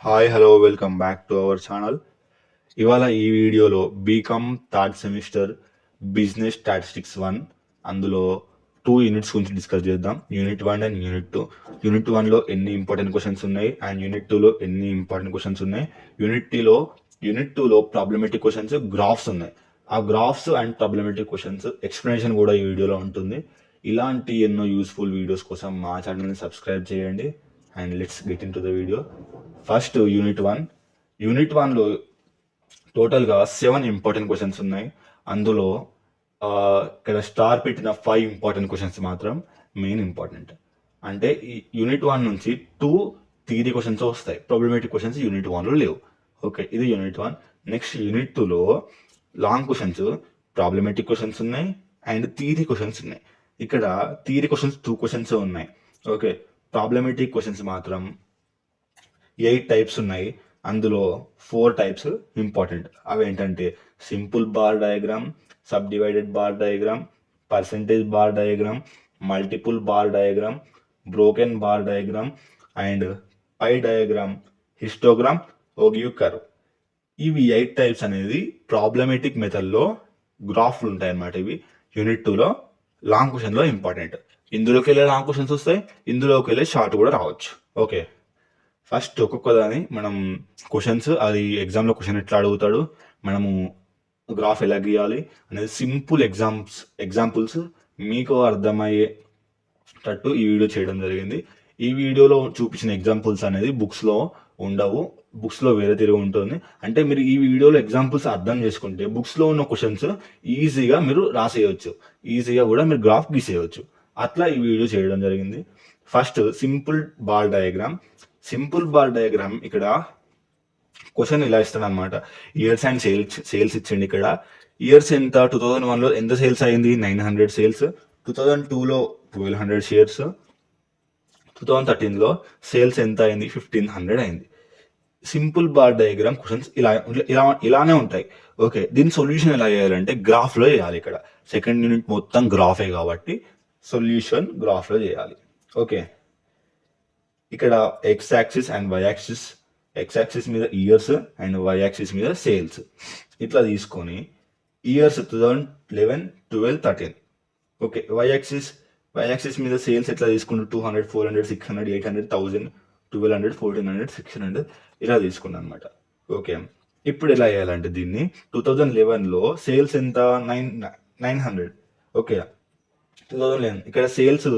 Hi hello welcome back to our channel. ఇవాళ ఈ వీడియోలో BCom third semester business statistics 1 అందులో 2 యూనిట్స్ గురించి డిస్కస్ చేద్దాం. Unit 1 and unit 2. యూనిట్ 1లో ఎన్ని ఇంపార్టెంట్ క్వశ్చన్స్ ఉన్నాయి అండ్ యూనిట్ 2లో ఎన్ని ఇంపార్టెంట్ క్వశ్చన్స్ ఉన్నాయి. యూనిట్ 2లో ప్రాబ్లమేటిక్ క్వశ్చన్స్, గ్రాఫ్స్ ఉన్నాయి. ఆ graphs and problematic questions explanation కూడా ఈ వీడియోలో ఉంటుంది. ఇలాంటి ఎన్నో యూస్ఫుల్ వీడియోస్ కోసం మా ఛానల్ని సబ్స్క్రైబ్ చేయండి. And let's get in to the video. First unit వన్లో టోటల్గా 7 ఇంపార్టెంట్ క్వశ్చన్స్ ఉన్నాయి. అందులో ఇక్కడ స్టార్ పెట్టిన 5 ఇంపార్టెంట్ క్వశ్చన్స్ మాత్రం మెయిన్ ఇంపార్టెంట్. అంటే ఈ యూనిట్ 1 నుంచి 2 థియరీ క్వశ్చన్స్ వస్తాయి. ప్రాబ్లమేటిక్ క్వశ్చన్స్ యూనిట్ 1లో లేవు. ఓకే, ఇది యూనిట్ 1. నెక్స్ట్ యూనిట్ 2లో లాంగ్ క్వశ్చన్స్, ప్రాబ్లమేటిక్ క్వశ్చన్స్ ఉన్నాయి అండ్ థియరీ క్వశ్చన్స్ ఉన్నాయి. ఇక్కడ థియరీ క్వశ్చన్స్ 2 క్వశ్చన్స్ ఉన్నాయి. ఓకే, ప్రాబ్లమేటిక్ క్వశ్చన్స్ మాత్రం 8 టైప్స్ ఉన్నాయి. అందులో 4 టైప్స్ ఇంపార్టెంట్. అవి ఏంటంటే simple bar diagram, sub divided bar diagram, percentage bar diagram, multiple bar diagram, broken bar diagram and pie diagram, histogram, ogive curve. ఇవి 8 types అనేది problematic మెథడ్లో గ్రాఫ్లు ఉంటాయి అన్నమాట. ఇవి యూనిట్ 2లో లాంగ్ క్వశ్చన్లో ఇంపార్టెంట్. ఇందులోకి వెళ్ళే లాంగ్ క్వశ్చన్స్ వస్తాయి, ఇందులోకి వెళ్ళే షార్ట్ కూడా రావచ్చు. ఓకే, ఫస్ట్ ఒక్కొక్కదాని మనం క్వశ్చన్స్, అది ఎగ్జామ్లో క్వశ్చన్ ఎట్లా అడుగుతాడు, మనము గ్రాఫ్ ఎలా గీయాలి అనేది సింపుల్ ఎగ్జాంపుల్స్ మీకు అర్థమయ్యేటట్టు ఈ వీడియో చేయడం జరిగింది. ఈ వీడియోలో చూపించిన ఎగ్జాంపుల్స్ అనేది బుక్స్లో ఉండవు, బుక్స్లో వేరే తిరిగి ఉంటుంది. అంటే మీరు ఈ వీడియోలో ఎగ్జాంపుల్స్ అర్థం చేసుకుంటే బుక్స్లో ఉన్న క్వశ్చన్స్ ఈజీగా మీరు రాసేయచ్చు, ఈజీగా కూడా మీరు గ్రాఫ్ గీసేయచ్చు. అట్లా ఈ వీడియో చేయడం జరిగింది. First simple bar diagram. Simple bar diagram ఇక్కడ క్వశ్చన్ ఇలా ఇస్తాడు అనమాట. ఇయర్స్ అండ్ సేల్స్ ఇచ్చిండి. ఇక్కడ ఇయర్స్ ఎంత, 2001లో ఎంత సేల్స్ అయింది, 900 సేల్స్. 2002లో 1200 షేర్స్. 2013లో సేల్స్ ఎంత అయింది, 1500 అయింది. సింపుల్ బార్ డయాగ్రామ్ క్వశ్చన్స్ ఇలానే ఉంటాయి. ఓకే, దీని సొల్యూషన్ ఎలా చేయాలంటే గ్రాఫ్లో చేయాలి. ఇక్కడ సెకండ్ యూనిట్ మొత్తం గ్రాఫే కాబట్టి సొల్యూషన్ గ్రాఫ్లో చేయాలి. ఓకే, ఇక్కడ x axis and why axis, X axis మీద ఇయర్స్ అండ్ వై యాక్సిస్ మీద సేల్స్ ఇట్లా తీసుకొని ఇయర్స్ 2011, 12, 13. ఓకే, వై యాక్సిస్ మీద సేల్స్ ఎట్లా తీసుకుంటూ 200, 400, 600, 800, 1000, 1200, 1400, 600 ఇలా తీసుకున్నాను అనమాట. ఓకే, ఇప్పుడు ఎలా చేయాలంటే దీన్ని 2011లో సేల్స్ ఎంత, 900. ఓకే, 2011 ఇక్కడ సేల్స్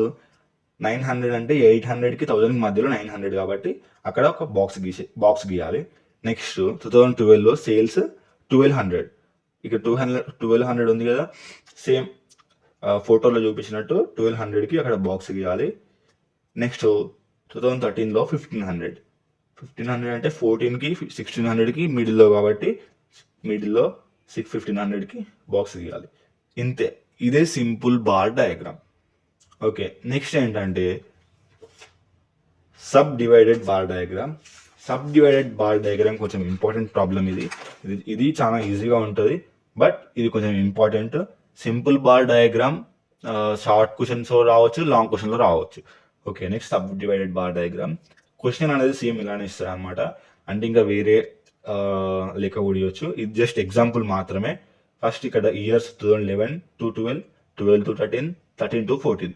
900 అంటే 800కి 1000కి మధ్యలో 900 కాబట్టి అక్కడ ఒక బాక్స్ గీయాలి. నెక్స్ట్ 2012లో సేల్స్ 1200, ఇక్కడ 1200 ఉంది కదా, సేమ్ ఫోటోలో చూపించినట్టు 1200కి అక్కడ బాక్స్ గీయాలి. నెక్స్ట్ 2013లో 1500 అంటే 14కి 1600కి మిడిల్లో కాబట్టి మిడిల్లో 1500కి బాక్స్ గీయాలి. ఇంతే, ఇదే simple bar diagram. Okay, next ఏంటంటే sub divided bar diagram. Sub divided bar diagram కొంచెం ఇంపార్టెంట్ ప్రాబ్లం. ఇది చాలా ఈజీగా ఉంటుంది, బట్ ఇది కొంచెం important. Simple bar diagram short questions రావచ్చు, లాంగ్ క్వశ్చన్లో రావచ్చు. Okay, next sub divided bar diagram question అనేది సేమ్ ఇలానే ఇస్తారు అనమాట. అంటే ఇంకా వేరే లెక్క కూడియచ్చు. ఇది జస్ట్ ఎగ్జాంపుల్ మాత్రమే. ఫస్ట్ ఇక్కడ years 2011 to 12, 12 to 13, 13 to 14.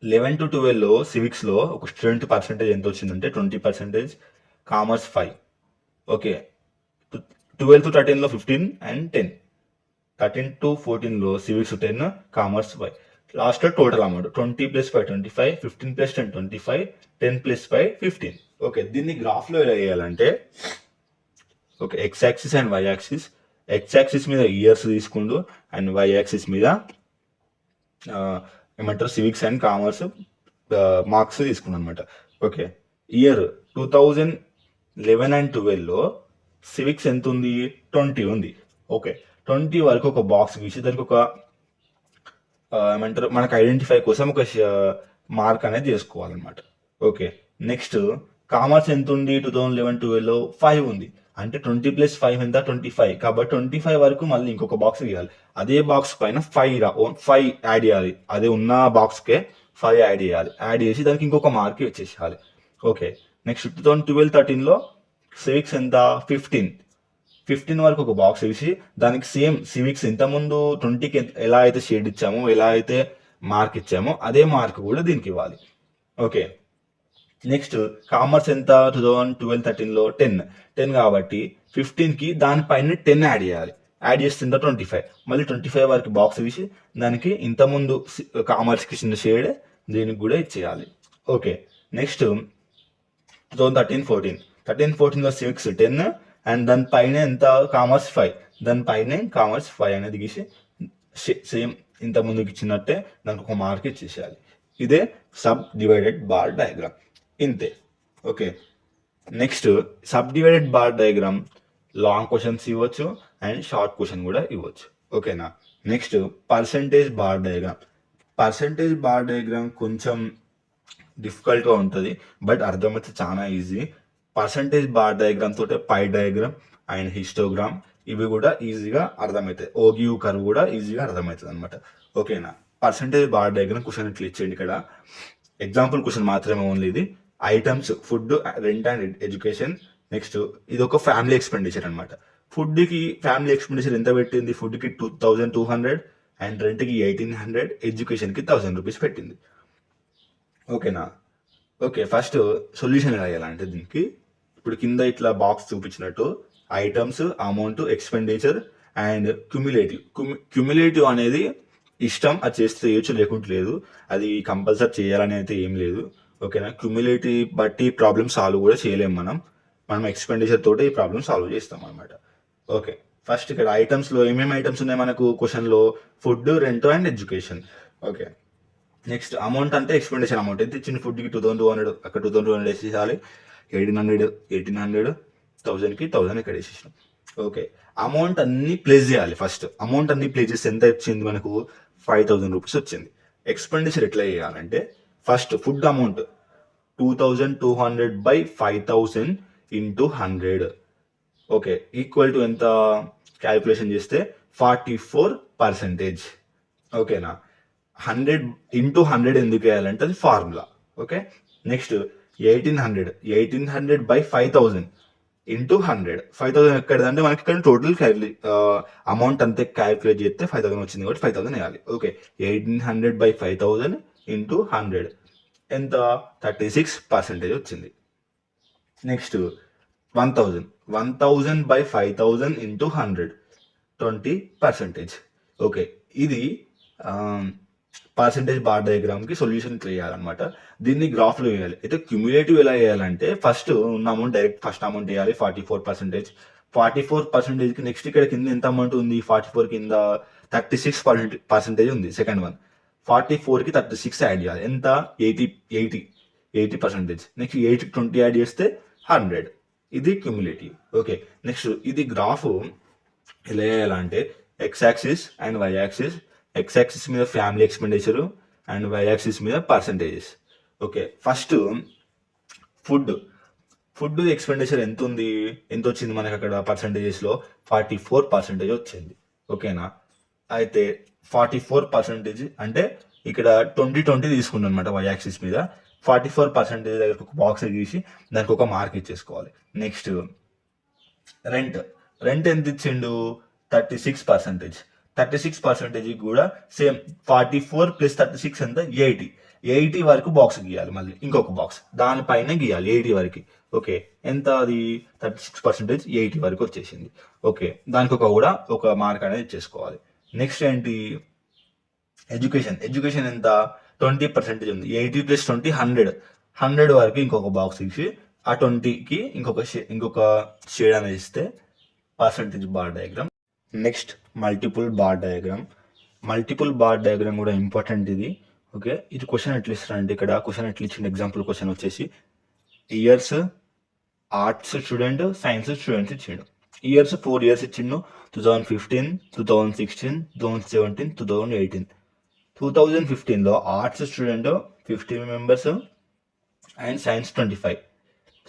11 to 12లో సివిక్స్లో ఒక స్టూడెంట్ పర్సెంటేజ్ ఎంత వచ్చిందంటే 20%, కామర్స్ 5. ఓకే, 12 to 13లో 15 and 10. 13 to 14లో civics 10, commerce 5. Last total amount 20 + 5 25, 15 + 10 25, 10 + 5 15. Okay, దీన్ని గ్రాఫ్లో ఎలా వేయాలంటే okay, x axis and why axis. X axis మీద ఇయర్స్ తీసుకుంటూ అండ్ వై యాక్సిస్ మీద ఏమంటారు సివిక్స్ అండ్ కామర్స్ మార్క్స్ తీసుకున్నాను అనమాట. ఓకే, ఇయర్ 2011 and 12లో సివిక్స్ ఎంత ఉంది, 20 ఉంది. ఓకే, 20 వరకు ఒక బాక్స్ గీసి దానికి ఒక ఏమంటారు మనకు ఐడెంటిఫై కోసం ఒక మార్క్ అనేది చేసుకోవాలన్నమాట. ఓకే, నెక్స్ట్ కామర్స్ ఎంత ఉంది, 2011, 12లో 5 ఉంది. అంటే 20 + 5 ఎంత, 25. కాబట్టి 25 వరకు మళ్ళీ ఇంకొక బాక్స్ గీయాలి. అదే బాక్స్ పైన 5 యాడ్ చేయాలి. అదే ఉన్న బాక్స్కే 5 యాడ్ చేయాలి. యాడ్ చేసి దానికి ఇంకొక మార్క్ ఇచ్చేసేయాలి. ఓకే, నెక్స్ట్ 2012-13లో సివిక్స్ ఎంత 15 వరకు ఒక బాక్స్ వేసి దానికి సేమ్ సివిక్స్ ఇంతకుముందు 20కి ఎలా అయితే షేడ్ ఇచ్చామో, ఎలా అయితే మార్క్ ఇచ్చామో అదే మార్క్ కూడా దీనికి ఇవ్వాలి. ఓకే, నెక్స్ట్ కామర్స్ ఎంత 2012-13లో 10 కాబట్టి 15కి దానిపైన 10 యాడ్ చేయాలి. యాడ్ చేస్తే 25, మళ్ళీ 25 వరకు బాక్స్ తీసి దానికి ఇంతకుముందు కామర్స్కి ఇచ్చిన షేడ్ దీనికి కూడా ఇచ్చేయాలి. ఓకే, నెక్స్ట్ 2013-14లో సివిక్స్ 10 అండ్ దానిపైన ఎంత కామర్స్ 5, దానిపైన కామర్స్ 5 అనేది గీసి సేమ్ ఇంత ముందుకు ఇచ్చినట్టే దానికి ఒక మార్క్ ఇచ్చేసేయాలి. ఇదే సబ్ డివైడెడ్ బార్ డయాగ్రామ్, ఇంతే. Okay, next sub divided bar diagram long questions ఇవ్వచ్చు అండ్ షార్ట్ క్వశ్చన్ కూడా ఇవ్వచ్చు. ఓకేనా, నెక్స్ట్ పర్సంటేజ్ బార్ డయాగ్రామ్ కొంచెం డిఫికల్ట్గా ఉంటుంది, బట్ అర్థమైతే చాలా ఈజీ. పర్సంటేజ్ బార్ డయాగ్రామ్ తోటే పై డయాగ్రామ్ అండ్ హిస్టోగ్రామ్ ఇవి కూడా ఈజీగా అర్థమవుతాయి. ఓగియూ కర్వ్ కూడా ఈజీగా అర్థమవుతుంది అనమాట. ఓకేనా, పర్సంటేజ్ బార్ డయాగ్రామ్ క్వశ్చన్ ఇట్లా ఇచ్చేయండి. ఇక్కడ ఎగ్జాంపుల్ క్వశ్చన్ మాత్రమే ఓన్లీ ఇది. Items food, rent and education. Next ఇది ఒక ఫ్యామిలీ ఎక్స్పెండిచర్ అనమాట. ఫుడ్కి ఫ్యామిలీ ఎక్స్పెండిచర్ ఎంత పెట్టింది? ఫుడ్కి 2200 అండ్ రెంట్కి 1800, ఎడ్యుకేషన్కి 1000 రూపీస్ పెట్టింది. ఓకేనా, ఓకే, ఫస్ట్ సొల్యూషన్ ఎలా చేయాలంటే దీనికి ఇప్పుడు కింద ఇట్లా బాక్స్ చూపించినట్టు items, amount, expenditure and cumulative అనేది ఇష్టం, అది చేస్తే చేయొచ్చు లేకుంటే లేదు, అది కంపల్సరీ చేయాలని అయితే ఏం లేదు. ఓకేనా, క్యుములేటివ్ బట్టి ప్రాబ్లమ్ సాల్వ్ కూడా చేయలేము మనం ఎక్స్పెండిచర్ తోటి ఈ ప్రాబ్లమ్ సాల్వ్ చేస్తాం అనమాట. ఓకే, ఫస్ట్ ఇక్కడ ఐటమ్స్లో ఏమేమి ఐటమ్స్ ఉన్నాయి మనకు క్వశ్చన్లో? Food, rent and education. Okay, next amount అంటే ఎక్స్పెండిచర్ అమౌంట్ ఎంత ఇచ్చింది? ఫుడ్కి 2200, అక్కడ 2200 వేసేసాలి. 1800, 1000కి 1000 ఇక్కడ వేసేసాం. ఓకే, అమౌంట్ అన్ని ప్లేస్ చేయాలి. ఫస్ట్ అమౌంట్ అన్ని ప్లేస్ చేస్తే ఎంత వచ్చింది మనకు? 5000 రూపీస్ వచ్చింది. ఎక్స్పెండిచర్ ఎట్లా చేయాలంటే first food amount 2200/5000 into 100. Okay, equal to ఎంత? క్యాలిక్యులేషన్ చేస్తే 44%. ఓకేనా, 100 ఇంటూ 100 ఎందుకు వేయాలంటే అది ఫార్ములా. Okay, next 1800/5000 into 100. 5000 ఎక్కడదంటే మనకి ఇక్కడ టోటల్ అమౌంట్ అంతే క్యాలిక్యులేట్ చేస్తే 5000 వచ్చింది కాబట్టి 5000 వేయాలి. ఓకే, 1800/5000 ఇంటూ 100 ఎంత? 36% వచ్చింది. Next 1000/5000 into 100, 20%. ఓకే, ఇది పర్సంటేజ్ బార్ డయాగ్రామ్కి సొల్యూషన్ చేయాలన్నమాట. దీన్ని గ్రాఫ్లో వేయాలి. అయితే క్యుములేటివ్ ఎలా వేయాలంటే ఫస్ట్ ఉన్న అమౌంట్ డైరెక్ట్ ఫస్ట్ అమౌంట్ వేయాలి 44%. 44%కి నెక్స్ట్ ఇక్కడ కింద ఎంత అమౌంట్ ఉంది? 44 కింద 36% ఉంది సెకండ్ వన్. 44కి 36 యాడ్ చేయాలి. ఎంత? 80%. నెక్స్ట్ 8కి 20 యాడ్ చేస్తే 100. ఇది క్యుములేటివ్. ఓకే, నెక్స్ట్ ఇది గ్రాఫ్ ఎలా వేయాలంటే X axis and why axis. X axis మీద family expenditure and why axis మీద percentages. Okay, first food expenditure ఎంత వచ్చింది మనకి అక్కడ పర్సంటేజెస్లో? 44% వచ్చింది. ఓకేనా, అయితే 44% అంటే ఇక్కడ 20 తీసుకున్నాం అనమాట వై యాక్సిస్ మీద. 44% దగ్గర ఒక బాక్స్ గీసి దానికి ఒక మార్క్ ఇచ్చేసుకోవాలి. నెక్స్ట్ రెంట్ ఎంత ఇచ్చిండు? 36%. 36% కూడా సేమ్ 44 + 36 ఎంత? 80 వరకు బాక్స్ గీయాలి. మళ్ళీ ఇంకొక బాక్స్ దానిపైన గీయాలి 80 వరకు. ఓకే, ఎంత? అది 36%, 80 వరకు వచ్చేసింది. ఓకే, దానికి ఒక మార్క్ అనేది ఇచ్చేసుకోవాలి. నెక్స్ట్ ఏంటి? ఎడ్యుకేషన్ ఎంత? 20% ఉంది. 80 + 20 100 వరకు ఇంకొక బాక్స్ ఇచ్చి ఆ 20కి ఇంకొక షేడ్ అనేది ఇస్తే percentage bar diagram. Next multiple bar diagram కూడా ఇంపార్టెంట్ ఇది. ఓకే, ఇది క్వశ్చన్ ఎట్లా ఇస్తారంటే ఇక్కడ క్వశ్చన్ ఎట్లా ఇచ్చింది? ఎగ్జాంపుల్ క్వశ్చన్ వచ్చేసి years arts student, science students ఇచ్చిండు. ఇయర్స్ 4 years ఇచ్చిండు. 2015, 2016, 2017, 2018. 2015లో arts student 50 members and science 25.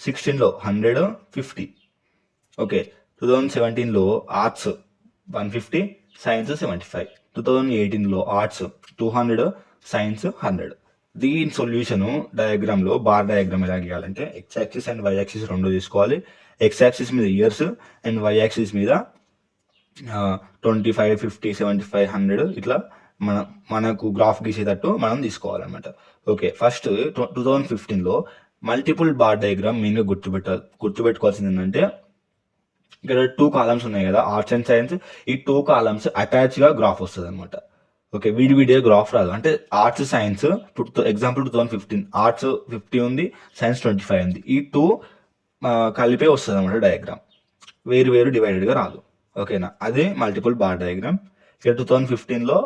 16లో 100, 50. ఓకే, 2017లో ఆర్ట్స్ 150, సైన్స్ 75. 2018లో ఆర్ట్స్ 200, సైన్స్ 100. దీని సొల్యూషన్ డయాగ్రామ్లో బార్ డయాగ్రామ్ ఎలా గీయాలంటే X axis and why axis రెండు తీసుకోవాలి. ఎక్స్ యాక్సిస్ మీద ఇయర్స్ అండ్ వై యాక్సిస్ మీద 25, 50, 75, 100 ఇట్లా మనకు గ్రాఫ్ గీసేటట్టు మనం తీసుకోవాలన్నమాట. ఓకే, ఫస్ట్ 2015లో మల్టిపుల్ బార్ డయాగ్రామ్ మెయిన్గా గుర్తుపెట్టుకోవాల్సింది ఏంటంటే ఇక్కడ 2 కాలమ్స్ ఉన్నాయి కదా, ఆర్ట్స్ అండ్ సైన్స్. ఈ 2 కాలమ్స్ అటాచ్గా గ్రాఫ్ వస్తుంది అనమాట. ఓకే, విడివిడిగా గ్రాఫ్ రాదు. అంటే ఆర్ట్స్ సైన్స్ ఇప్పుడు ఎగ్జాంపుల్ 2015 ఆర్ట్స్ 50 ఉంది, సైన్స్ 25 ఉంది. ఈ 2 కలిపే వస్తుంది అనమాట డయాగ్రామ్, వేరు డివైడెడ్గా రాదు. ఓకేనా, అదే మల్టిపుల్ బార్ డయాగ్రామ్. ఇక్కడ 2015లో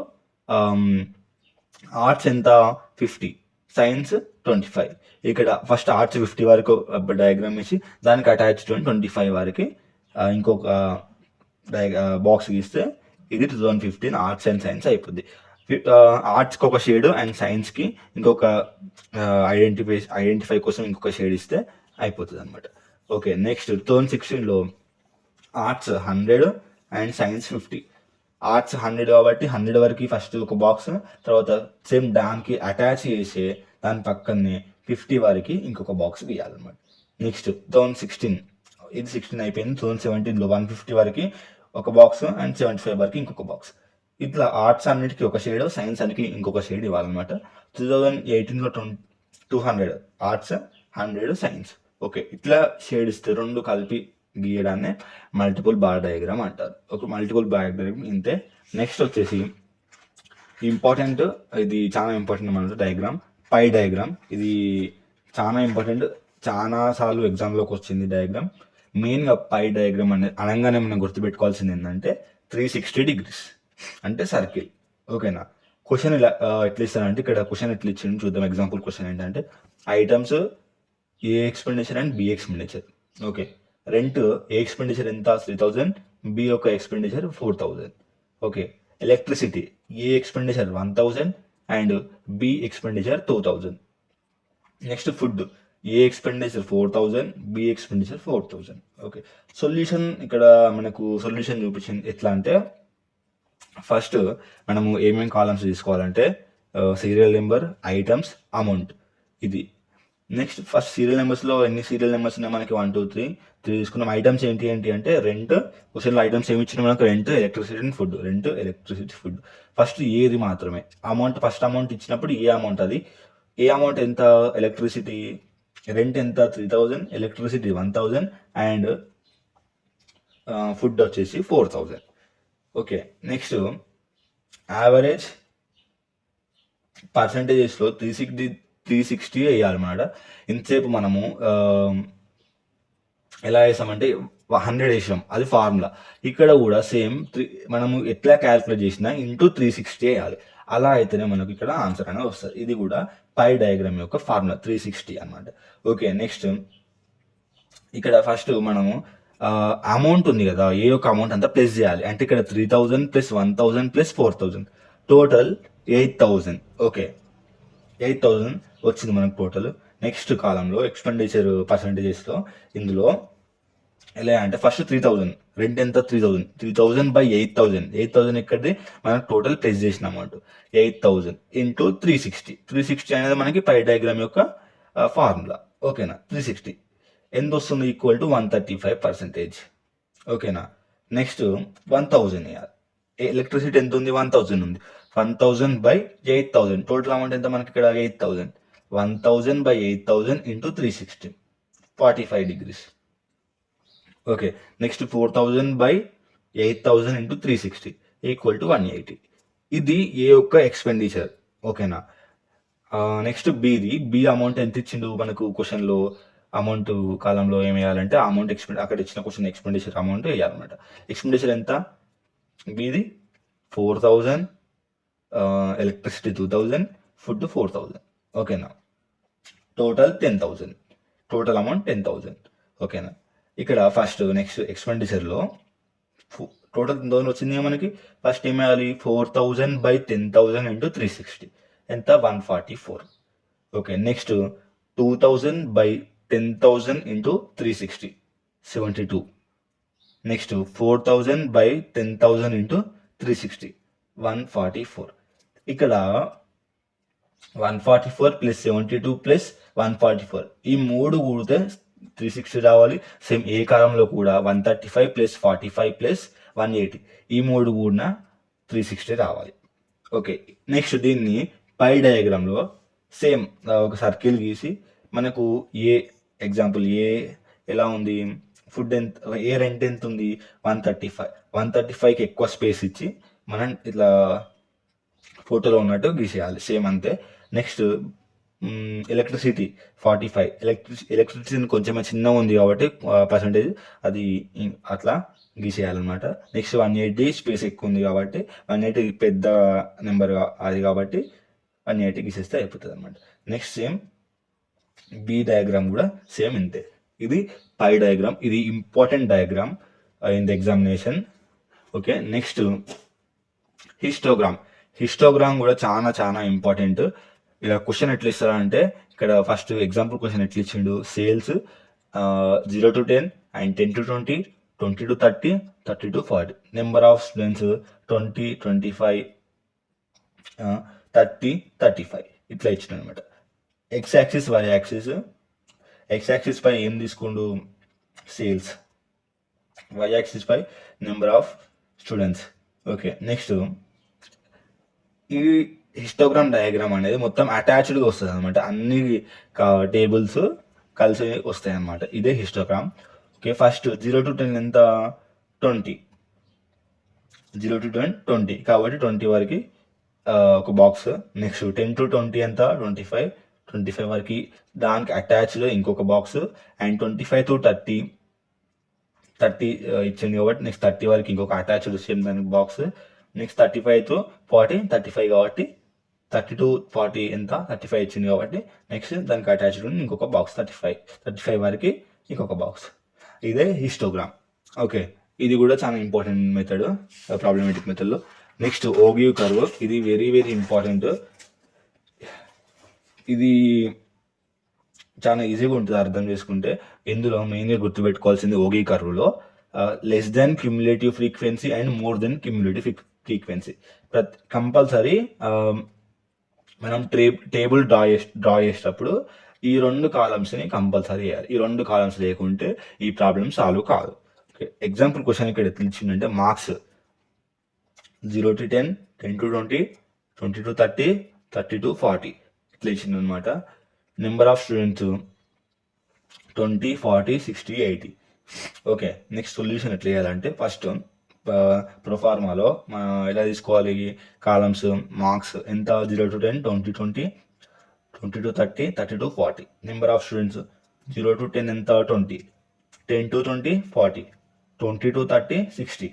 ఆర్ట్స్ ఎంత 50, సైన్స్ 25. ఇక్కడ ఫస్ట్ ఆర్ట్స్ 50 వరకు డయాగ్రామ్ వేసి దానికి అటాచ్ 25 వరకు ఇంకొక బాక్స్ గీస్తే ఇది 2015 ఆర్ట్స్ అండ్ సైన్స్ అయిపోద్ది. ఆర్ట్స్కి ఒక షేడ్ అండ్ సైన్స్కి ఇంకొక ఐడెంటిఫై కోసం ఇంకొక షేడ్ ఇస్తే అయిపోతుంది అనమాట. ఓకే, నెక్స్ట్ 2016లో ఆర్ట్స్ 100 అండ్ సైన్స్ 50. ఆర్ట్స్ 100 కాబట్టి 100 వరకు ఫస్ట్ ఒక బాక్స్, తర్వాత సేమ్ దానికి అటాచ్ చేసి దాని పక్కనే 50 వరకు ఇంకొక బాక్స్ గీయాలన్నమాట. నెక్స్ట్ 2016 ఇది 16 అయిపోయింది. 2017లో 150 వరకు ఒక బాక్స్ అండ్ 75 వరకు ఇంకొక బాక్స్. ఇట్లా ఆర్ట్స్ అన్నిటికీ ఒక షేడ్, సైన్స్ అన్నిటికీ ఇంకొక షేడ్ ఇవ్వాలన్నమాట. 2018లో 200 arts, 100 science. ఓకే, ఇట్లా షేడ్ ఇస్తే రెండు కలిపి గీయడాన్ని మల్టిపుల్ బార్ డయాగ్రామ్ అంటారు. ఒక మల్టిపుల్ బార్ డయాగ్రామ్ ఇంతే. నెక్స్ట్ వచ్చేసి ఇంపార్టెంట్, ఇది చాలా ఇంపార్టెంట్ మన డయాగ్రామ్, పై డయాగ్రామ్. ఇది చాలా ఇంపార్టెంట్, చాలా సార్లు ఎగ్జామ్లోకి వచ్చింది డయాగ్రామ్. మెయిన్గా పై డయాగ్రామ్ అనగానే మనం గుర్తుపెట్టుకోవాల్సింది ఏంటంటే 360 degrees అంటే సర్కిల్. ఓకేనా, క్వశ్చన్ ఇలా ఎట్లా ఇస్తారంటే ఇక్కడ క్వశ్చన్ ఎట్లా ఇచ్చింది చూద్దాం. ఎగ్జాంపుల్ క్వశ్చన్ ఏంటంటే items A expenditure and B expenditure. Okay, rent A expenditure ఎంత 3000, బి యొక్క expenditure 4000. Okay, electricity A expenditure 1000 and B expenditure 2000. Next food A expenditure 4000, B expenditure 4000. Okay, solution ఇక్కడ మనకు సొల్యూషన్ చూపించింది ఎట్లా అంటే ఫస్ట్ మనము ఏమేమి కాలమ్స్ తీసుకోవాలంటే సీరియల్ నెంబర్, ఐటమ్స్, అమౌంట్ ఇది. నెక్స్ట్ ఫస్ట్ సీరియల్ నెంబర్స్లో ఎన్ని సీరియల్ నెంబర్స్ ఉన్నాయి మనకి 1, 2, 3 తీసుకున్నాం. ఐటమ్స్ ఏంటి అంటే రెంట్. క్వశ్చన్లో ఐటమ్స్ ఏమి ఇచ్చినా మనకు rent, electricity and food. Rent, electricity, food. First ఏది మాత్రమే అమౌంట్. ఫస్ట్ అమౌంట్ ఇచ్చినప్పుడు ఏ అమౌంట్ అది, ఏ అమౌంట్ ఎంత, ఎలక్ట్రిసిటీ రెంట్ ఎంత 3000, ఎలక్ట్రిసిటీ 1000 అండ్ ఫుడ్ వచ్చేసి 4000. ఓకే, నెక్స్ట్ యావరేజ్ పర్సంటేజెస్లో 360 వేయాలన్నమాట. ఇంతసేపు మనము ఎలా వేసామంటే 100 వేసాం, అది ఫార్ములా. ఇక్కడ కూడా సేమ్ మనము ఎట్లా క్యాల్కులేట్ చేసినా ఇంటూ 360 వేయాలి. అలా అయితేనే మనకు ఇక్కడ ఆన్సర్ అనేది వస్తుంది. ఇది కూడా పై డయాగ్రామ్ యొక్క ఫార్ములా 360 అనమాట. ఓకే, నెక్స్ట్ ఇక్కడ ఫస్ట్ మనము అమౌంట్ ఉంది కదా, ఏ యొక్క అమౌంట్ అంతా ప్లస్ చేయాలి. అంటే ఇక్కడ 3000 ప్లస్ 1000 ప్లస్ 4000 టోటల్ 8000. ఓకే, 8000 వచ్చింది మనకు టోటల్. నెక్స్ట్ కాలంలో ఎక్స్పెండిచర్ పర్సంటేజెస్లో ఇందులో ఎలా అంటే ఫస్ట్ 3000 రెంట్ ఎంత 3000 బై 8000 ఎక్కడిది మనకు టోటల్ ప్లస్ చేసిన అమౌంట్ 8000 ఇంటూ 360 అనేది మనకి పై డయాగ్రామ్ యొక్క ఫార్ములా. ఓకేనా, 360 ఎంత వస్తుంది ఈక్వల్ టు 135%. ఓకేనా, నెక్స్ట్ 1000 వేయాలి. ఎలక్ట్రిసిటీ ఎంత ఉంది 1000 ఉంది. 1000 బై 8000 టోటల్ అమౌంట్ ఎంత మనకి ఇక్కడ 8000. 1000 by 8000 into 360 45 degrees. Okay, next 4000 by 8000 into 360 equal to 180. ఇది ఏ యొక్క ఎక్స్పెండిచర్. ఓకేనా, నెక్స్ట్ బి అమౌంట్ ఎంత ఇచ్చిండు మనకు క్వశ్చన్లో. అమౌంట్ కాలంలో ఏం వేయాలంటే అమౌంట్ అక్కడ ఇచ్చిన క్వశ్చన్ ఎక్స్పెండిచర్ అమౌంట్ వేయాలన్నమాట. ఎక్స్పెండిచర్ ఎంత బిది 4000, ఎలక్ట్రిసిటీ 2000, ఫుడ్ 4000. ఓకేనా, టోటల్ 10,000, టోటల్ అమౌంట్ 10,000. ఓకేనా, ఇక్కడ ఫస్ట్ నెక్స్ట్ ఎక్స్పెండిచర్లో టోటల్ 10,000 వచ్చింది మనకి. ఫస్ట్ ఏం వేయాలి 4000 బై 10,000 ఇంటూ 360 ఎంత 144. Okay, next 2000 by 10,000 into 360 72. Next 4000 by 10,000 into 360 144. ఇక్కడ 144 ప్లస్ 72 ప్లస్ 144 ఈ 3 కూడితే 360 రావాలి. సేమ్ ఏ కాలంలో కూడా 135 ప్లస్ 45 ప్లస్ 180 ఈ 3 కూడిన 360 రావాలి. ఓకే, నెక్స్ట్ దీన్ని పై డయాగ్రామ్లో సేమ్ ఒక సర్కిల్ గీసి మనకు ఏ ఎగ్జాంపుల్ ఏ ఎలా ఉంది, ఫుడ్ ఎంత, ఏ రెంట్ ఎంత ఉంది 135, 135కి ఎక్కువ స్పేస్ ఇచ్చి మనం ఇట్లా ఫోటోలో ఉన్నట్టు గీసేయాలి. సేమ్ అంతే. నెక్స్ట్ ఎలక్ట్రిసిటీ 45, ఎలక్ట్రిసిటీ కొంచెం చిన్నగా ఉంది కాబట్టి పర్సంటేజ్ అది అట్లా గీసేయాలన్నమాట. నెక్స్ట్ 180 స్పేస్ ఎక్కువ ఉంది కాబట్టి 180 పెద్ద నెంబర్ అది కాబట్టి 180 గీసేస్తే అయిపోతుంది అనమాట. నెక్స్ట్ సేమ్ బి డయాగ్రామ్ కూడా సేమ్ ఇంతే. ఇది పై డయాగ్రామ్, ఇది important diagram in the examination. Okay, next histogram కూడా చాలా చాలా ఇంపార్టెంట్. ఇలా క్వశ్చన్ ఎట్లా ఇస్తారంటే ఇక్కడ ఫస్ట్ ఎగ్జాంపుల్ క్వశ్చన్ ఎట్లా ఇచ్చిండు, sales 0 to 10 and 10 to 20, 20 to 30, 30 to 40, number of students 20, 25, 30, 35 ఇట్లా ఇచ్చిన అనమాట. X axis Y axis, X axis పై ఏం తీసుకుండు సేల్స్, వై యాక్సిస్ పై number of students. Okay, next ఈ హిస్టోగ్రామ్ డయాగ్రామ్ అనేది మొత్తం అటాచ్డ్గా వస్తుంది అనమాట, అన్ని టేబుల్స్ కలిసి వస్తాయి అనమాట. ఇదే హిస్టోగ్రామ్. ఓకే, ఫస్ట్ 0 to 10 ఎంత 20, 0 to 10 20 కాబట్టి 20 వరకు ఒక బాక్స్. నెక్స్ట్ 10 to 20 ఎంత 25, 25 వరకు దానికి అటాచ్డ్ ఇంకొక బాక్స్. అండ్ 25 to 30 ఇచ్చింది కాబట్టి నెక్స్ట్ 30 వరకు ఇంకొక అటాచ్డ్ సేమ్ దానికి బాక్స్. నెక్స్ట్ 35 to 40, 35 కాబట్టి 30 to 40 ఎంత 35 ఇచ్చింది కాబట్టి నెక్స్ట్ దానికి అటాచ్డ్ ఇంకొక బాక్స్ 35 వరకు ఇంకొక బాక్స్. ఇదే హిస్టోగ్రామ్. ఓకే, ఇది కూడా చాలా ఇంపార్టెంట్ మెథడ్ ప్రాబ్లమేటిక్ మెథడ్లో. నెక్స్ట్ ఓగివ్ కర్వ్, ఇది వెరీ వెరీ ఇంపార్టెంట్. ఇది చాలా ఈజీగా ఉంటుంది అర్థం చేసుకుంటే. ఇందులో మెయిన్గా గుర్తుపెట్టుకోవాల్సింది ఓగివ్ కర్వ్లో less than cumulative frequency and more than cumulative frequency compulsory మనం టేబుల్ డ్రా చేసేటప్పుడు ఈ 2 కాలమ్స్ని కంపల్సరీ వేయాలి. ఈ 2 కాలమ్స్ లేకుంటే ఈ ప్రాబ్లమ్ సాల్వ్ కాదు. ఓకే, ఎగ్జాంపుల్ క్వశ్చన్ ఇక్కడ ఎట్లా ఇచ్చిందంటే marks 0 to 10, 10 to 20, 20 to 30, 30 to 40 ఇట్లా ఇచ్చింది అనమాట. Number of students 20, 40, 60, 80. Okay, next solution ఎట్లా చేయాలంటే ఫస్ట్ ప్రొఫార్మాలో మనం ఎలా తీసుకోవాలి కాలమ్స్, మార్క్స్ ఎంత 0 to 10, 20, 20, 20 to 30, 30 to 40. Number of students 0 to 10 ఎంత 20, 10 to 20, 40, 20 to 30, 60.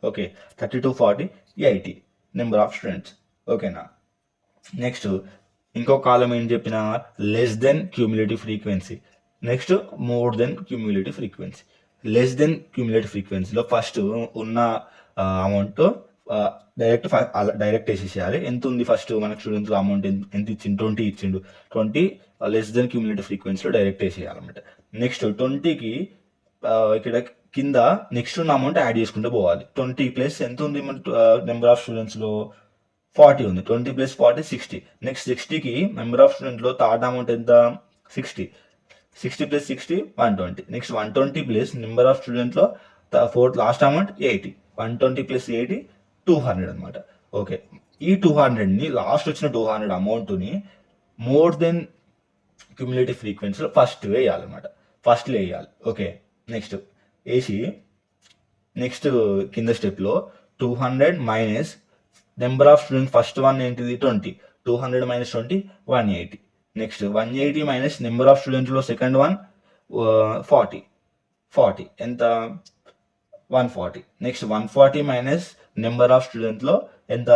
Okay, 30 to 40, 80 number of students. ఓకేనా. నెక్స్ట్ ఇంకో కాలం ఏం చెప్పిన less than cumulative frequency, next more than cumulative frequency. Less than cumulative ఫ్రీక్వెన్సీలో ఫస్ట్ ఉన్న అమౌంట్ డైరెక్ట్ వేసేసేయాలి. ఎంత ఉంది ఫస్ట్ మనకు స్టూడెంట్స్ అమౌంట్ ఎంత ఇచ్చిండు 20 ఇచ్చిండు, 20 లెస్ దెన్ క్యూములేటివ్ ఫ్రీక్వెన్సీలో డైరెక్ట్ వేసేయాలన్నమాట. నెక్స్ట్ 20కి ఇక్కడ కింద నెక్స్ట్ ఉన్న అమౌంట్ యాడ్ చేసుకుంటూ పోవాలి. 20 ప్లస్ ఎంత ఉంది మన నెంబర్ ఆఫ్ స్టూడెంట్స్లో 40 ఉంది, 20 ప్లస్ 40 60. నెక్స్ట్ 60కి నెంబర్ ఆఫ్ స్టూడెంట్లో థర్డ్ అమౌంట్ ఎంత 60, 60 plus 60 120. Next 120 plus number of స్టూడెంట్లో ఫోర్త్ లాస్ట్ అమౌంట్ 80, 120 ప్లస్ 80 200 అనమాట. ఓకే, ఈ 200ని లాస్ట్ వచ్చిన 200 అమౌంట్ని మోర్ దెన్ క్యూములేటివ్ ఫ్రీక్వెన్సీలో ఫస్ట్ వేయాలన్నమాట, ఫస్ట్లో వేయాలి. ఓకే, నెక్స్ట్ వేసి నెక్స్ట్ కింద స్టెప్లో 200 minus number of students first one ఏంటిది 20, 200 minus 20 180. Next 180 minus number of స్టూడెంట్స్లో సెకండ్ వన్ 40 ఎంత 140. నెక్స్ట్ 140 మైనస్ నెంబర్ ఆఫ్ స్టూడెంట్స్లో ఎంత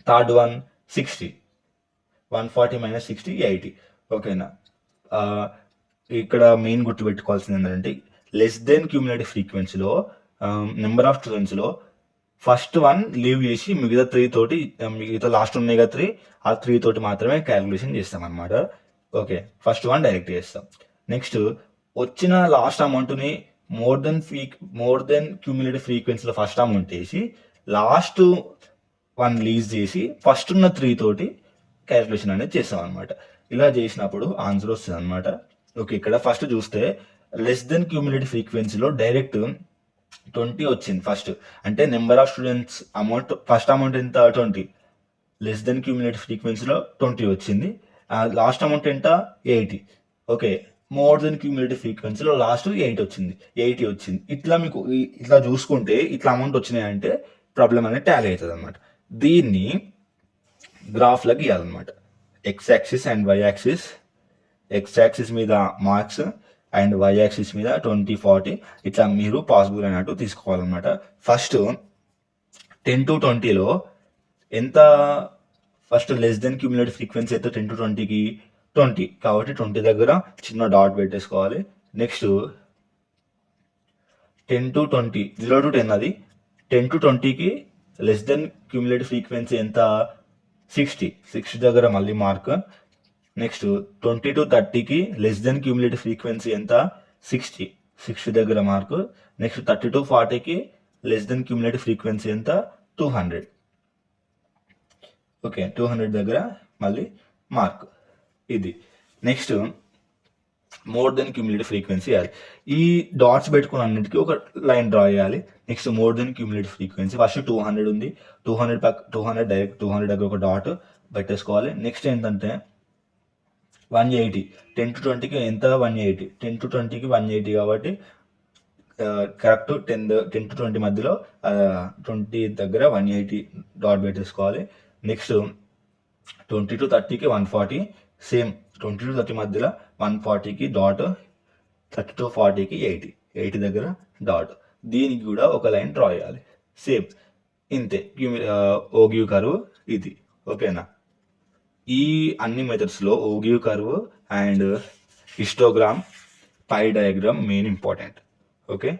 థర్డ్ వన్ 60, 140 మైనస్ 60 80. ఓకేనా. ఇక్కడ మెయిన్ గుర్తుపెట్టుకోవాల్సింది ఏంటంటే లెస్ దెన్ క్యూములేటివ్ ఫ్రీక్వెన్సీలో నెంబర్ ఆఫ్ స్టూడెంట్స్లో ఫస్ట్ వన్ లీవ్ చేసి మిగతా 3 తోటి, మిగతా లాస్ట్ ఉన్నాయి కదా 3, ఆ 3 తోటి మాత్రమే క్యాలిక్యులేషన్ చేస్తాం అనమాట. ఓకే, ఫస్ట్ వన్ డైరెక్ట్ చేస్తాం. నెక్స్ట్ వచ్చిన లాస్ట్ అమౌంట్ని మోర్ దెన్ క్యూములేటివ్ ఫ్రీక్వెన్సీలో ఫస్ట్ అమౌంట్ వేసి లాస్ట్ వన్ లీజ్ చేసి ఫస్ట్ ఉన్న 3 తోటి క్యాలిక్యులేషన్ అనేది చేస్తాం అనమాట. ఇలా చేసినప్పుడు ఆన్సర్ వస్తుంది అనమాట. ఓకే, ఇక్కడ ఫస్ట్ చూస్తే లెస్ దెన్ క్యూములేటివ్ ఫ్రీక్వెన్సీలో డైరెక్ట్ 20 వచ్చింది ఫస్ట్. అంటే number of students amount, first amount ఎంత 20, లెస్ దెన్ క్యూములేటివ్ ఫ్రీక్వెన్సీలో 20 వచ్చింది. లాస్ట్ అమౌంట్ ఎంత 80. ఓకే, మోర్ దెన్ క్యూములేటివ్ ఫ్రీక్వెన్సీలో లాస్ట్ 80 వచ్చింది. ఇట్లా మీకు ఇట్లా చూసుకుంటే ఇట్లా అమౌంట్ వచ్చినాయంటే ప్రాబ్లం అనేది టాలీ అవుతుంది అనమాట. దీన్ని గ్రాఫ్లకి ఇవ్వాలన్నమాట. X axis and why axis. X axis మీద మార్క్స్ అండ్ వై యాక్సిస్ మీద 20, 40 ఇట్లా మీరు పాసిబుల్ అన్నట్టు తీసుకోవాలన్నమాట. ఫస్ట్ 10 to 20లో ఎంత, first less than cumulative frequency అయితే 10 to 20కి 20 కాబట్టి 20 దగ్గర చిన్న డాట్ పెట్టేసుకోవాలి. నెక్స్ట్ 10 to 20, 0 to 10 అది 10 to 20కి లెస్ దెన్ క్యూములేటివ్ ఫ్రీక్వెన్సీ ఎంత 60 దగ్గర మళ్ళీ మార్క్. నెక్స్ట్ 20 to 30కి లెస్ దెన్ క్యూములేటివ్ ఫ్రీక్వెన్సీ ఎంత 60 దగ్గర మార్క్. నెక్స్ట్ 30 to 40కి లెస్ దెన్ క్యూములేటివ్ ఫ్రీక్వెన్సీ ఎంత 200. ఓకే, 200 దగ్గర మళ్ళీ మార్క్. ఇది next more than cumulative frequency అది. ఈ డాట్స్ పెట్టుకుని అన్నిటికీ ఒక లైన్ డ్రా చేయాలి. Next more than cumulative frequency first 200 ఉంది, 200 డైరెక్ట్ 200 దగ్గర ఒక డాట్ పెట్టేసుకోవాలి. నెక్స్ట్ ఏంటంటే 180, 10 to 20కి ఎంత 180, 10 to 20కి 180 కాబట్టి కరెక్ట్ 10 to 20 మధ్యలో 20 దగ్గర 180 డాట్ పెట్టేసుకోవాలి. నెక్స్ట్ 20 to 30కి 140, సేమ్ 20 to 30 మధ్యలో 140కి డాట్, 30 to 40కి 80 దగ్గర డాట్. దీనికి కూడా ఒక లైన్ డ్రా చేయాలి. సేమ్ ఇంతే ఓగివ్ కర్వ్ ఇది. ఓకేనా, ఈ అన్ని మెథడ్స్లో ogive curve and histogram, pie diagram main important. Okay.